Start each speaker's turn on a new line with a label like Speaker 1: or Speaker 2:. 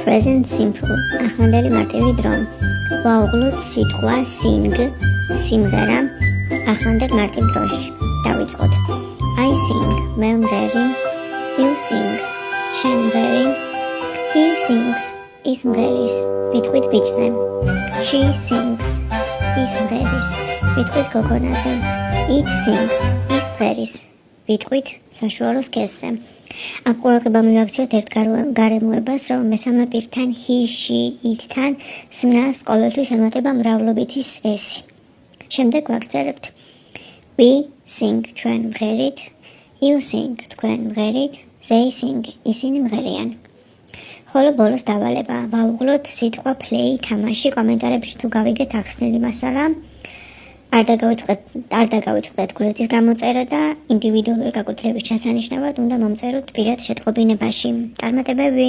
Speaker 1: present simple ახლანდელი მარტივი დრო. ვაუღლოთ სიტყვა sing სიმღერა ახლანდელ მარტივ დროში. დავიწყოთ. I sing მე მღერი, you sing შენ მღერი, he sings ის მღერის ვიტყვით ბიჭზე. She sings ის მღერის ვიტყვით გოგონაზე. It sings ის მღერის ვიტყვით საშუალო სქესზე. აქ ყურადღება მივაქციოთ ერთ გარემოებას, რომ მესამე პირთან he, she, it-თან ზმნას ყოველთვის ემატება მრავლობითი ესი. შემდეგ ვაგრძელებთ. We sing ჩვენ მღერით, you sing თქვენ მღერით, they sing ისინი მღერიან. ხოლო ბოლოს დავალება. ვაუღლოთ სიტყვა play თამაში. კომენტარებში თუ გავიგეთ ახსნილი მასალა. არ დაგავიწყდეთ გვერდის გამოწერა და ინდივიდუალური გაკუთრების ჩასანიშნავად უნდა მომწეროთ პირად შეტყობინებაში. წარმატებები!